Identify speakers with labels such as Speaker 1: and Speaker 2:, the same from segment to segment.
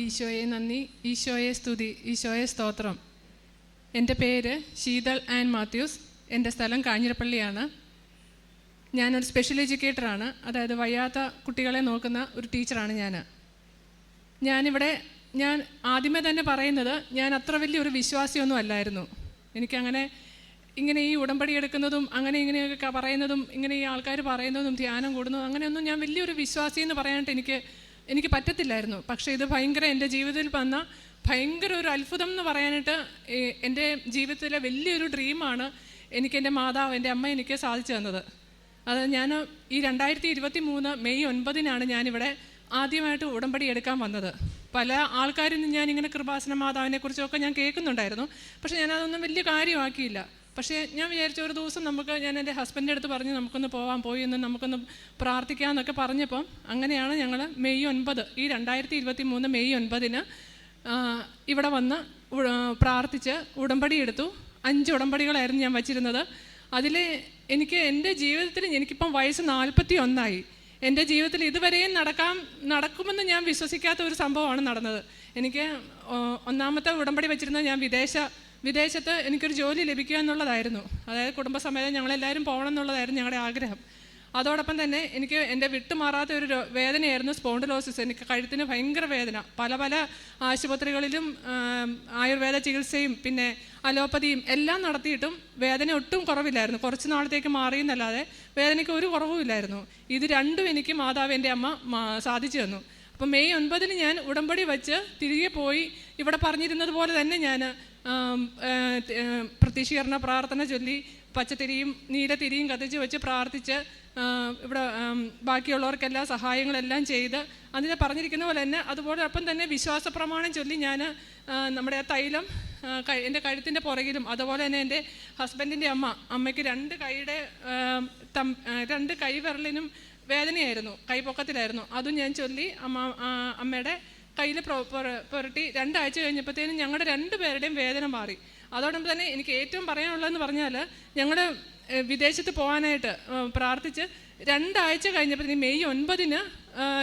Speaker 1: ഈശോയെ നന്ദി, ഈശോയെ സ്തുതി, ഈശോയെ സ്തോത്രം. എൻ്റെ പേര് ശീതൾ ആൻ മാത്യൂസ്. എൻ്റെ സ്ഥലം കാഞ്ഞിരപ്പള്ളിയാണ്. ഞാനൊരു സ്പെഷ്യൽ എഡ്യൂക്കേറ്ററാണ്. അതായത് വയ്യാത്ത കുട്ടികളെ നോക്കുന്ന ഒരു ടീച്ചറാണ് ഞാൻ ആദ്യമേ തന്നെ പറയുന്നത്, ഞാൻ അത്ര വലിയൊരു വിശ്വാസിയൊന്നും അല്ലായിരുന്നു. എനിക്കങ്ങനെ ഇങ്ങനെ ഈ ഉടമ്പടി എടുക്കുന്നതും അങ്ങനെ ഇങ്ങനെയൊക്കെ പറയുന്നതും ഇങ്ങനെ ഈ ആൾക്കാർ പറയുന്നതും ധ്യാനം കൂടുന്നതും അങ്ങനെയൊന്നും ഞാൻ വലിയൊരു വിശ്വാസി എന്ന് പറയാനായിട്ട് എനിക്ക് പറ്റത്തില്ലായിരുന്നു. പക്ഷേ ഇത് ഭയങ്കര എൻ്റെ ജീവിതത്തിൽ വന്ന ഭയങ്കര ഒരു അത്ഭുതം എന്ന് പറയാനായിട്ട് എൻ്റെ ജീവിതത്തിലെ വലിയൊരു ഡ്രീമാണ് എനിക്ക് എൻ്റെ മാതാവ്, എൻ്റെ അമ്മ എനിക്ക് സാധിച്ചു തന്നത്. അത് ഞാൻ ഈ 2023 മെയ് 9 ഞാനിവിടെ ആദ്യമായിട്ട് ഉടമ്പടി എടുക്കാൻ വന്നത്. പല ആൾക്കാരിൽ നിന്ന് ഞാനിങ്ങനെ കൃപാസന മാതാവിനെ കുറിച്ചൊക്കെ ഞാൻ കേൾക്കുന്നുണ്ടായിരുന്നു. പക്ഷേ ഞാനതൊന്നും വലിയ കാര്യമാക്കിയില്ല. പക്ഷേ ഞാൻ വിചാരിച്ച ഒരു ദിവസം ഞാൻ എൻ്റെ ഹസ്ബൻഡിൻ്റെ അടുത്ത് പറഞ്ഞ് നമുക്കൊന്ന് പോയി നമുക്കൊന്ന് പ്രാർത്ഥിക്കാമെന്നൊക്കെ പറഞ്ഞപ്പം അങ്ങനെയാണ് ഞങ്ങൾ മെയ് 9 ഈ 2023 മെയ് 9 ഇവിടെ വന്ന് പ്രാർത്ഥിച്ച് ഉടമ്പടി എടുത്തു. 5 ഉടമ്പടികളായിരുന്നു ഞാൻ വച്ചിരുന്നത്. അതിൽ എൻ്റെ ജീവിതത്തിൽ എനിക്കിപ്പം വയസ്സ് 41. എൻ്റെ ജീവിതത്തിൽ ഇതുവരെയും നടക്കുമെന്ന് ഞാൻ വിശ്വസിക്കാത്ത ഒരു സംഭവമാണ് നടന്നത്. എനിക്ക് ഒന്നാമത്തെ ഉടമ്പടി വെച്ചിരുന്നത് ഞാൻ വിദേശത്ത് എനിക്കൊരു ജോലി ലഭിക്കുക എന്നുള്ളതായിരുന്നു. അതായത് കുടുംബസമേതം ഞങ്ങളെല്ലാവരും പോകണം എന്നുള്ളതായിരുന്നു ഞങ്ങളുടെ ആഗ്രഹം. അതോടൊപ്പം തന്നെ എനിക്ക് എൻ്റെ വിട്ടുമാറാത്ത ഒരു വേദനയായിരുന്നു സ്പോണ്ടിലോസിസ്. എനിക്ക് കഴുത്തിന് ഭയങ്കര വേദന. പല ആശുപത്രികളിലും ആയുർവേദ ചികിത്സയും പിന്നെ അലോപ്പതിയും എല്ലാം നടത്തിയിട്ടും വേദന ഒട്ടും കുറവില്ലായിരുന്നു. കുറച്ച് നാളത്തേക്ക് മാറിയെന്നല്ലാതെ വേദനയ്ക്ക് ഒരു കുറവുമില്ലായിരുന്നു. ഇത് രണ്ടും എനിക്ക് മാതാവ് എൻ്റെ അമ്മ സാധിച്ചു തന്നു. അപ്പോൾ മെയ് 9 ഞാൻ ഉടമ്പടി വച്ച് തിരികെ പോയി ഇവിടെ പറഞ്ഞിരുന്നത് പോലെ തന്നെ ഞാൻ പ്രത്യക്ഷീകരണ പ്രാർത്ഥന ചൊല്ലി പച്ചത്തിരിയും നീലത്തിരിയും കത്തിച്ച് വെച്ച് പ്രാർത്ഥിച്ച് ഇവിടെ ബാക്കിയുള്ളവർക്കെല്ലാം സഹായങ്ങളെല്ലാം ചെയ്ത് അതിനെ പറഞ്ഞിരിക്കുന്ന പോലെ തന്നെ അതുപോലൊപ്പം തന്നെ വിശ്വാസ പ്രമാണം ചൊല്ലി ഞാൻ നമ്മുടെ ആ തൈലം എൻ്റെ കഴുത്തിൻ്റെ പുറകിലും അതുപോലെ തന്നെ എൻ്റെ ഹസ്ബൻഡിൻ്റെ അമ്മയ്ക്ക് 2 കൈവിരലിനും വേദനയായിരുന്നു, കൈപ്പൊക്കത്തിലായിരുന്നു. അതും ഞാൻ ചൊല്ലി അമ്മയുടെ കയ്യിൽ പുരട്ടി 2 ആഴ്ച കഴിഞ്ഞപ്പോഴത്തേനും ഞങ്ങളുടെ 2 പേരുടെയും വേദന മാറി. അതോടൊപ്പം തന്നെ എനിക്ക് ഏറ്റവും പറയാനുള്ളതെന്ന് പറഞ്ഞാൽ ഞങ്ങൾ വിദേശത്ത് പോകാനായിട്ട് പ്രാർത്ഥിച്ച് 2 ആഴ്ച കഴിഞ്ഞപ്പോഴത്തേനും മെയ് 9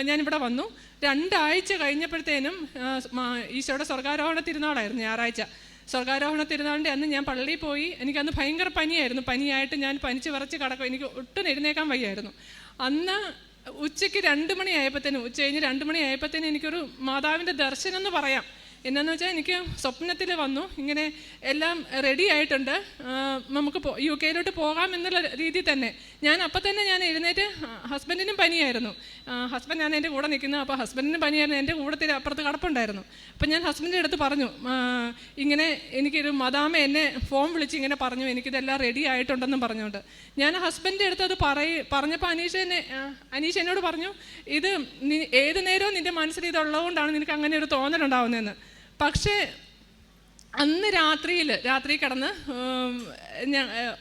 Speaker 1: ഞാനിവിടെ വന്നു. 2 ആഴ്ച കഴിഞ്ഞപ്പോഴത്തേനും ഈശോയുടെ സ്വർഗാരോഹണ തിരുനാളായിരുന്നു, ഞായറാഴ്ച. സ്വർഗാരോഹണ തിരുനാളിൻ്റെ അന്ന് ഞാൻ പള്ളിയിൽ പോയി. എനിക്കന്ന് ഭയങ്കര പനിയായിരുന്നു. പനിയായിട്ട് ഞാൻ പനിച്ച് വിറച്ച് കിടക്കും. എനിക്ക് ഒട്ടും എഴുന്നേക്കാൻ വയ്യായിരുന്നു. അന്ന് ഉച്ചയ്ക്ക് 2 മണിയായപ്പോഴത്തേനും ഉച്ച കഴിഞ്ഞ് 2 മണിയായപ്പോഴത്തേനും എനിക്കൊരു മാതാവിൻ്റെ ദർശനം എന്ന് പറയാം. എന്നാന്ന് വെച്ചാൽ എനിക്ക് സ്വപ്നത്തിൽ വന്നു, ഇങ്ങനെ എല്ലാം റെഡി ആയിട്ടുണ്ട്, നമുക്ക് UK പോകാം എന്നുള്ള രീതിയിൽ തന്നെ. അപ്പം തന്നെ ഞാൻ എഴുന്നേറ്റ്, ഹസ്ബൻഡിനും പനിയായിരുന്നു. ഹസ്ബൻഡാണ് എൻ്റെ കൂടെ നിൽക്കുന്നത്. അപ്പോൾ ഹസ്ബൻഡിനും പനിയായിരുന്നു, എൻ്റെ കൂടത്തിൽ അപ്പുറത്ത് കിടപ്പുണ്ടായിരുന്നു. അപ്പം ഞാൻ ഹസ്ബൻഡിൻ്റെ അടുത്ത് പറഞ്ഞു, ഇങ്ങനെ എനിക്കൊരു മദാമ എന്നെ ഫോൺ വിളിച്ച് ഇങ്ങനെ പറഞ്ഞു എനിക്കിതെല്ലാം റെഡി ആയിട്ടുണ്ടെന്നും പറഞ്ഞുകൊണ്ട്. ഞാൻ ഹസ്ബൻഡിൻ്റെ അടുത്ത് അത് പറഞ്ഞപ്പോൾ അനീഷ് എന്നോട് പറഞ്ഞു, ഇത് ഏത് നേരവും നിൻ്റെ മനസ്സിൽ ഇതുള്ളതുകൊണ്ടാണ് നിനക്ക് അങ്ങനെ ഒരു തോന്നലുണ്ടാവുന്നതെന്ന്. പക്ഷേ അന്ന് രാത്രി കിടന്ന്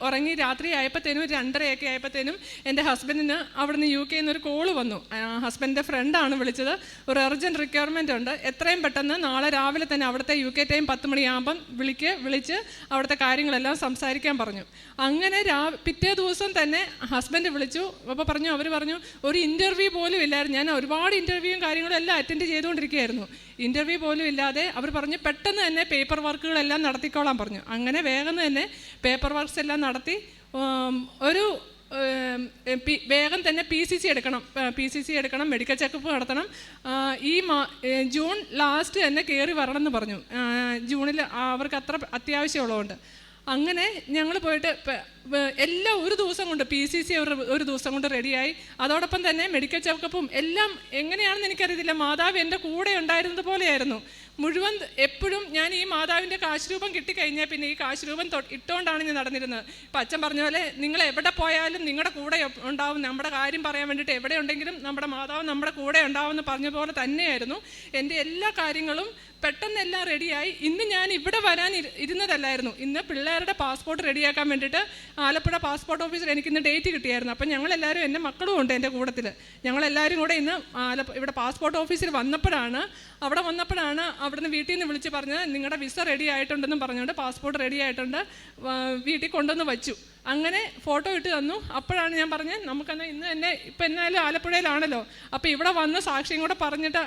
Speaker 1: ഉറങ്ങി രാത്രി ആയപ്പോഴത്തേനും 2:30 ആയപ്പോഴത്തേനും എൻ്റെ ഹസ്ബൻഡിന് അവിടുന്ന് UK ഒരു കോള് വന്നു. ഹസ്ബൻഡിൻ്റെ ഫ്രണ്ടാണ് വിളിച്ചത്. ഒരു അർജൻറ്റ് റിക്വയർമെൻ്റ് ഉണ്ട്, എത്രയും പെട്ടെന്ന് നാളെ രാവിലെ തന്നെ അവിടുത്തെ UK ടൈം 10 മണിയാകുമ്പം വിളിച്ച് അവിടുത്തെ കാര്യങ്ങളെല്ലാം സംസാരിക്കാൻ പറഞ്ഞു. അങ്ങനെ പിറ്റേ ദിവസം തന്നെ ഹസ്ബൻഡ് വിളിച്ചു. അപ്പോൾ അവർ പറഞ്ഞു ഒരു ഇൻ്റർവ്യൂ പോലും ഇല്ലായിരുന്നു. ഞാൻ ഒരുപാട് ഇൻ്റർവ്യൂവും കാര്യങ്ങളും എല്ലാം അറ്റൻഡ് ചെയ്തുകൊണ്ടിരിക്കുകയായിരുന്നു. ഇൻ്റർവ്യൂ പോലും ഇല്ലാതെ അവർ പറഞ്ഞു പെട്ടെന്ന് തന്നെ പേപ്പർ വർക്കുകളെല്ലാം നടത്തിക്കോളാൻ പറഞ്ഞു. അങ്ങനെ വേഗം തന്നെ പേപ്പർ വർക്ക്സ് എല്ലാം നടത്തി വേഗം തന്നെ PCC എടുക്കണം, മെഡിക്കൽ ചെക്കപ്പ് നടത്തണം. ഈ ജൂൺ ലാസ്റ്റ് തന്നെ കയറി വരണം എന്ന് പറഞ്ഞു. ജൂണിൽ അവർക്ക് അത്ര അത്യാവശ്യമുള്ളതുകൊണ്ട് അങ്ങനെ ഞങ്ങൾ പോയിട്ട് എല്ലാം ഒരു ദിവസം കൊണ്ട് PCC ഒരു ദിവസം കൊണ്ട് റെഡിയായി. അതോടൊപ്പം തന്നെ മെഡിക്കൽ ചെക്കപ്പും എല്ലാം എങ്ങനെയാണെന്ന് എനിക്കറിയത്തില്ല, മാതാവ് എൻ്റെ കൂടെ ഉണ്ടായിരുന്നത് പോലെയായിരുന്നു. മുഴുവൻ എപ്പോഴും ഞാൻ ഈ മാതാവിൻ്റെ കാശുരൂപം കിട്ടിക്കഴിഞ്ഞാൽ പിന്നെ ഈ കാശുരൂപം ഇട്ടുകൊണ്ടാണ് ഞാൻ നടന്നിരുന്നത്. ഇപ്പം അച്ഛൻ പറഞ്ഞ പോലെ നിങ്ങൾ എവിടെ പോയാലും നിങ്ങളുടെ കൂടെ ഉണ്ടാവും, നമ്മുടെ കാര്യം പറയാൻ വേണ്ടിയിട്ട് എവിടെ ഉണ്ടെങ്കിലും നമ്മുടെ മാതാവ് നമ്മുടെ കൂടെ ഉണ്ടാവുമെന്ന് പറഞ്ഞ പോലെ തന്നെയായിരുന്നു. എൻ്റെ എല്ലാ കാര്യങ്ങളും പെട്ടെന്നെല്ലാം റെഡിയായി. ഇന്ന് ഞാൻ ഇവിടെ വരാൻ ഇരുന്നതല്ലായിരുന്നു. ഇന്ന് പിള്ളേരുടെ പാസ്പോർട്ട് റെഡിയാക്കാൻ വേണ്ടിയിട്ട് ആലപ്പുഴ പാസ്പോർട്ട് ഓഫീസിൽ എനിക്കിന്ന് ഡേറ്റ് കിട്ടിയായിരുന്നു. അപ്പം ഞങ്ങളെല്ലാവരും, എൻ്റെ മക്കളും ഉണ്ട് എൻ്റെ കൂട്ടത്തിൽ, ഞങ്ങളെല്ലാവരും കൂടെ ഇന്ന് ഇവിടെ പാസ്പോർട്ട് ഓഫീസിൽ വന്നപ്പോഴാണ് അവിടുന്ന് വീട്ടിൽ നിന്ന് വിളിച്ച് പറഞ്ഞത് നിങ്ങളുടെ വിസ റെഡി ആയിട്ടുണ്ടെന്നും പറഞ്ഞുകൊണ്ട് പാസ്പോർട്ട് റെഡി ആയിട്ടുണ്ട്, വീട്ടിൽ കൊണ്ടുവന്ന് വച്ചു. അങ്ങനെ ഫോട്ടോ ഇട്ട് തന്നു. അപ്പോഴാണ് ഞാൻ പറഞ്ഞത് നമുക്കെന്നാൽ ഇന്ന് തന്നെ ഇപ്പം എന്നാലും ആലപ്പുഴയിലാണല്ലോ, അപ്പോൾ ഇവിടെ വന്ന് സാക്ഷിയും കൂടെ പറഞ്ഞിട്ട്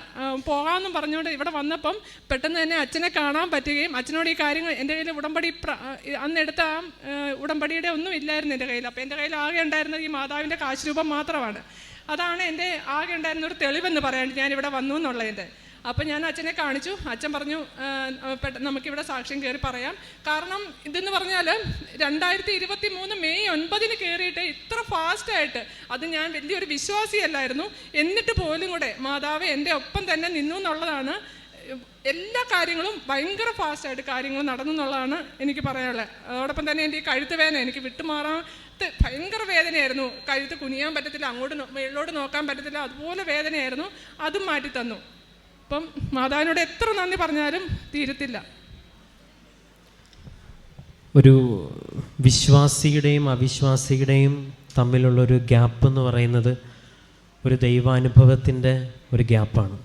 Speaker 1: പോകാമെന്നും പറഞ്ഞുകൊണ്ട് ഇവിടെ വന്നപ്പം പെട്ടെന്ന് തന്നെ അച്ഛനെ കാണാൻ പറ്റുകയും അച്ഛനോട് ഈ കാര്യങ്ങൾ, എൻ്റെ കയ്യിൽ ഉടമ്പടി അന്നെടുത്ത ആ ഉടമ്പടിയുടെ ഒന്നും ഇല്ലായിരുന്നു എൻ്റെ കയ്യിൽ. അപ്പോൾ എൻ്റെ കയ്യിൽ ആകെ ഉണ്ടായിരുന്നത് ഈ മാതാവിൻ്റെ കാശ് രൂപം മാത്രമാണ്. അതാണ് എൻ്റെ ആകെ ഉണ്ടായിരുന്നൊരു തെളിവെന്ന് പറയാണ്ട് ഞാനിവിടെ വന്നു എന്നുള്ളതിൻ്റെ. അപ്പം ഞാൻ അച്ഛനെ കാണിച്ചു. അച്ഛൻ പറഞ്ഞു നമുക്കിവിടെ സാക്ഷ്യം കയറി പറയാം. കാരണം ഇതെന്ന് പറഞ്ഞാൽ 2023 മെയ് 9 കയറിയിട്ട് ഇത്ര ഫാസ്റ്റായിട്ട്, അത് ഞാൻ വലിയൊരു വിശ്വാസിയല്ലായിരുന്നു, എന്നിട്ട് പോലും കൂടെ മാതാവ് എൻ്റെ ഒപ്പം തന്നെ നിന്നു എന്നുള്ളതാണ്. എല്ലാ കാര്യങ്ങളും ഭയങ്കര ഫാസ്റ്റായിട്ട് കാര്യങ്ങൾ നടന്നു എന്നുള്ളതാണ് എനിക്ക് പറയാനുള്ളത്. അതോടൊപ്പം തന്നെ എൻ്റെ ഈ കഴുത്ത് വേദന എനിക്ക് വിട്ടുമാറാത്ത ഭയങ്കര വേദനയായിരുന്നു. കഴുത്ത് കുനിയാൻ പറ്റത്തില്ല, അങ്ങോട്ട് മേളിലോട്ട് നോക്കാൻ പറ്റത്തില്ല, അതുപോലെ വേദനയായിരുന്നു. അതും മാറ്റി തന്നു. അപ്പം മാതാവിനോട് എത്ര നന്ദി പറഞ്ഞാലും തീരത്തില്ല.
Speaker 2: ഒരു വിശ്വാസിയുടെയും അവിശ്വാസിയുടെയും തമ്മിലുള്ളൊരു ഗ്യാപ്പ് എന്ന് പറയുന്നത് ഒരു ദൈവാനുഭവത്തിൻ്റെ ഒരു ഗ്യാപ്പാണ്.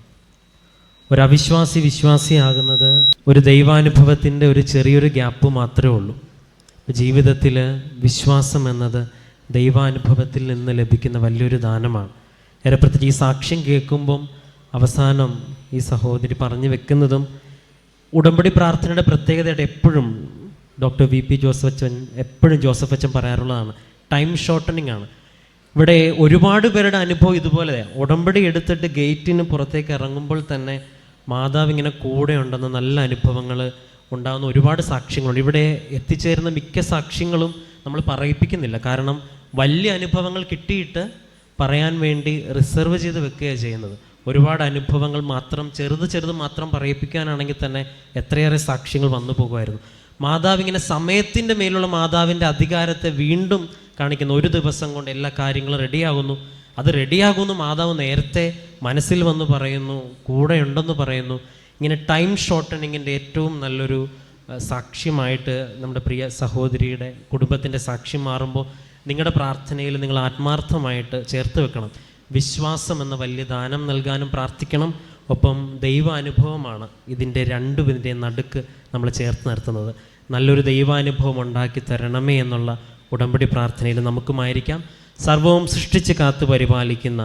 Speaker 2: ഒരു അവിശ്വാസി വിശ്വാസിയാകുന്നത് ഒരു ദൈവാനുഭവത്തിൻ്റെ ഒരു ചെറിയൊരു ഗ്യാപ്പ് മാത്രമേ ഉള്ളൂ. ജീവിതത്തിൽ വിശ്വാസം എന്നത് ദൈവാനുഭവത്തിൽ നിന്ന് ലഭിക്കുന്ന വലിയൊരു ദാനമാണ്. ഏറെ പ്രത്യേകിച്ച് ഈ സാക്ഷ്യം കേൾക്കുമ്പം അവസാനം ഈ സഹോദരി പറഞ്ഞു വെക്കുന്നതും ഉടമ്പടി പ്രാർത്ഥനയുടെ പ്രത്യേകതയായിട്ട് എപ്പോഴും ഡോക്ടർ VP ജോസഫ് അച്ഛൻ എപ്പോഴും ജോസഫ് അച്ഛൻ പറയാറുള്ളതാണ്, ടൈം ഷോർട്ടനിങ് ആണ്. ഇവിടെ ഒരുപാട് പേരുടെ അനുഭവം ഇതുപോലെ ഉടമ്പടി എടുത്തിട്ട് ഗേറ്റിന് പുറത്തേക്ക് ഇറങ്ങുമ്പോൾ തന്നെ മാതാവ് ഇങ്ങനെ കൂടെ ഉണ്ടെന്ന നല്ല അനുഭവങ്ങൾ ഉണ്ടാകുന്ന ഒരുപാട് സാക്ഷ്യങ്ങളുണ്ട്. ഇവിടെ എത്തിച്ചേരുന്ന മിക്ക സാക്ഷ്യങ്ങളും നമ്മൾ പറയിപ്പിക്കുന്നില്ല, കാരണം വലിയ അനുഭവങ്ങൾ കിട്ടിയിട്ട് പറയാൻ വേണ്ടി റിസർവ് ചെയ്ത് വെക്കുകയാണ് ചെയ്യുന്നത്. ഒരുപാട് അനുഭവങ്ങൾ മാത്രം ചെറുത് മാത്രം പറയിപ്പിക്കാനാണെങ്കിൽ തന്നെ എത്രയേറെ സാക്ഷ്യങ്ങൾ വന്നു പോകുമായിരുന്നു. മാതാവ് ഇങ്ങനെ സമയത്തിൻ്റെ മേലുള്ള മാതാവിൻ്റെ അധികാരത്തെ വീണ്ടും കാണിക്കുന്നു. ഒരു ദിവസം കൊണ്ട് എല്ലാ കാര്യങ്ങളും റെഡിയാകുന്നു. അത് റെഡിയാകുന്നു മാതാവ് നേരത്തെ മനസ്സിൽ വന്ന് പറയുന്നു, കൂടെ ഉണ്ടെന്ന് പറയുന്നു. ഇങ്ങനെ ടൈം ഷോർട്ടനിങ്ങിൻ്റെ ഏറ്റവും നല്ലൊരു സാക്ഷ്യമായിട്ട് നമ്മുടെ പ്രിയ സഹോദരിയുടെ കുടുംബത്തിൻ്റെ സാക്ഷ്യം മാറുമ്പോൾ നിങ്ങളുടെ പ്രാർത്ഥനയിൽ നിങ്ങൾ ആത്മാർത്ഥമായിട്ട് ചേർത്ത് വെക്കണം. വിശ്വാസം എന്ന വലിയ ദാനം നൽകാനും പ്രാർത്ഥിക്കണം. ഒപ്പം ദൈവാനുഭവമാണ് ഇതിൻ്റെ രണ്ടുപേരുടെ നടുക്ക് നമ്മൾ ചേർത്ത് നിർത്തുന്നത്. നല്ലൊരു ദൈവാനുഭവം ഉണ്ടാക്കി തരണമേ എന്നുള്ള ഉടമ്പടി പ്രാർത്ഥനയിൽ നമുക്കുമായിരിക്കാം. സർവവും സൃഷ്ടിച്ച് കാത്തു പരിപാലിക്കുന്ന,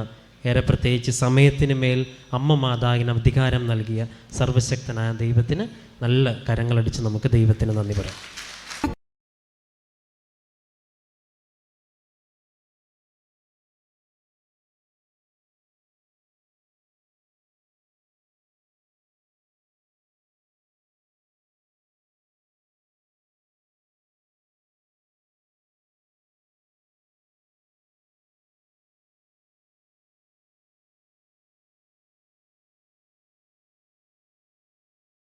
Speaker 2: ഏറെ പ്രത്യേകിച്ച് സമയത്തിന് മേൽ അമ്മ മാതാവിന് അധികാരം നൽകിയ സർവശക്തനായ ദൈവത്തിന് നല്ല കരങ്ങളടിച്ച് നമുക്ക് ദൈവത്തിന് നന്ദി പറയാം.